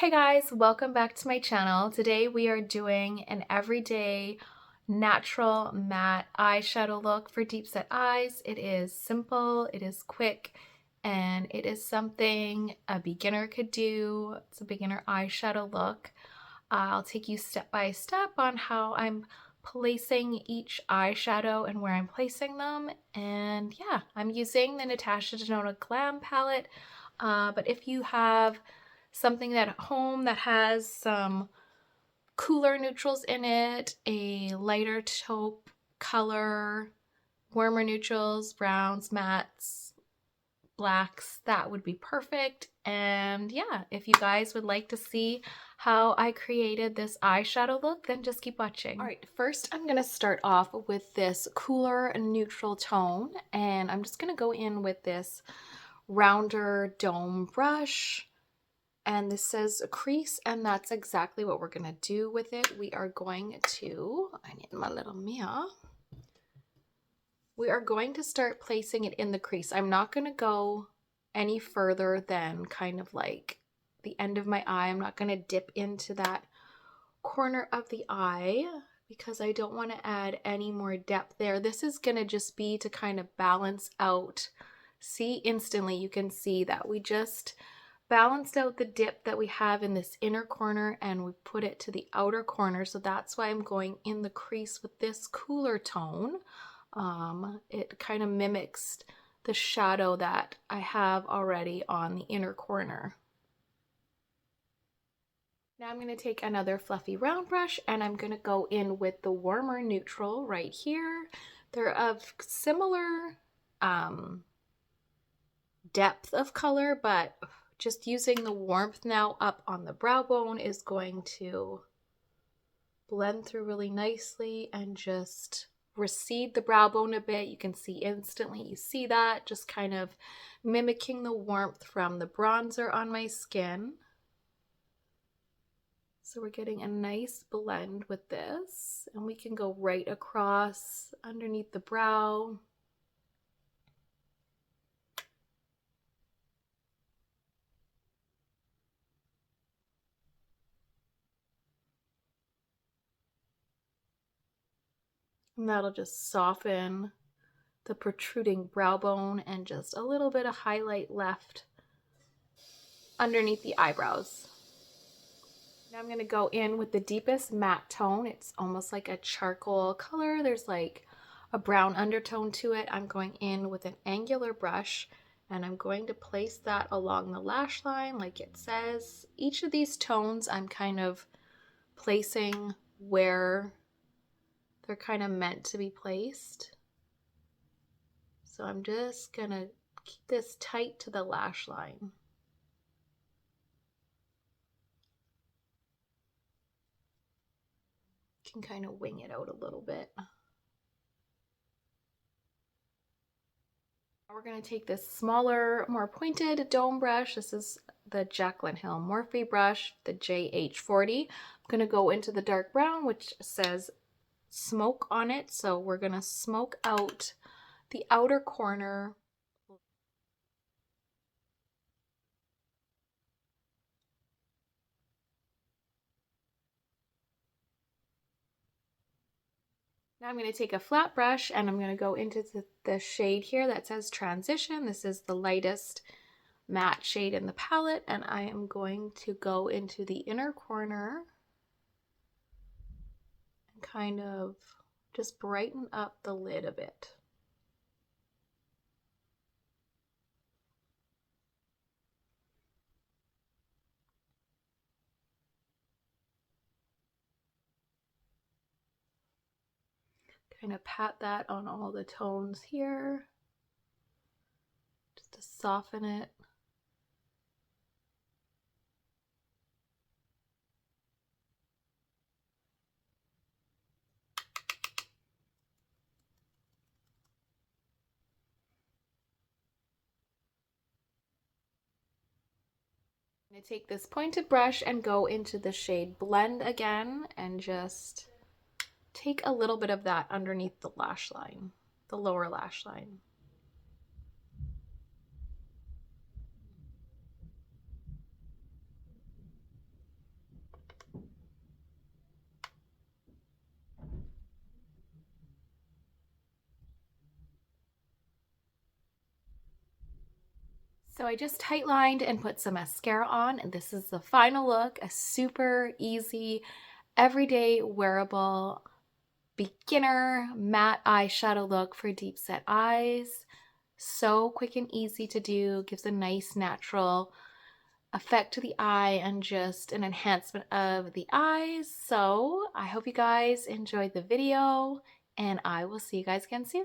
Hey guys, welcome back to my channel. Today we are doing an everyday natural matte eyeshadow look for deep set eyes. It is simple, it is quick, and it is something a beginner could do. It's a beginner eyeshadow look. I'll take you step by step on how I'm placing each eyeshadow and where I'm placing them. And yeah, I'm using the Natasha Denona Glam palette, but if you have something at home that has some cooler neutrals in it, a lighter taupe color, warmer neutrals, browns, mattes, blacks, that would be perfect. And yeah, if you guys would like to see how I created this eyeshadow look, then just keep watching. All right, first I'm gonna start off with this cooler neutral tone, and I'm just gonna go in with this rounder dome brush. And this says a crease, and that's exactly what we're gonna do with it. We are going to, I need my little mirror. We are going to start placing it in the crease. I'm not gonna go any further than kind of like the end of my eye. I'm not gonna dip into that corner of the eye because I don't wanna add any more depth there. This is gonna just be to kind of balance out. See, instantly you can see that we just balanced out the dip that we have in this inner corner and we put it to the outer corner. So that's why I'm going in the crease with this cooler tone. It kind of mimics the shadow that I have already on the inner corner. Now I'm going to take another fluffy round brush and I'm going to go in with the warmer neutral right here. They're of similar depth of color, but just using the warmth now up on the brow bone is going to blend through really nicely and just recede the brow bone a bit. You can see instantly, you see that, just kind of mimicking the warmth from the bronzer on my skin. So we're getting a nice blend with this, and we can go right across underneath the brow. And that'll just soften the protruding brow bone and just a little bit of highlight left underneath the eyebrows. Now I'm going to go in with the deepest matte tone. It's almost like a charcoal color. There's like a brown undertone to it. I'm going in with an angular brush and I'm going to place that along the lash line like it says. Each of these tones I'm kind of placing where they're kind of meant to be placed. So I'm just gonna keep this tight to the lash line. Can kind of wing it out a little bit. We're gonna take this smaller, more pointed dome brush. This is the Jaclyn Hill Morphe brush, the JH40. I'm gonna go into the dark brown, which says smoke on it. So we're gonna smoke out the outer corner. Now I'm going to take a flat brush and I'm going to go into the shade here that says Transition. This is the lightest matte shade in the palette, and I am going to go into the inner corner and kind of just brighten up the lid a bit. Kind of pat that on all the tones here, just to soften it. I'm going to take this pointed brush and go into the shade Blend again and just take a little bit of that underneath the lash line, the lower lash line. So I just tight lined and put some mascara on, and this is the final look, a super easy, everyday wearable beginner matte eyeshadow look for deep set eyes. So quick and easy to do, gives a nice natural effect to the eye and just an enhancement of the eyes. So I hope you guys enjoyed the video, and I will see you guys again soon.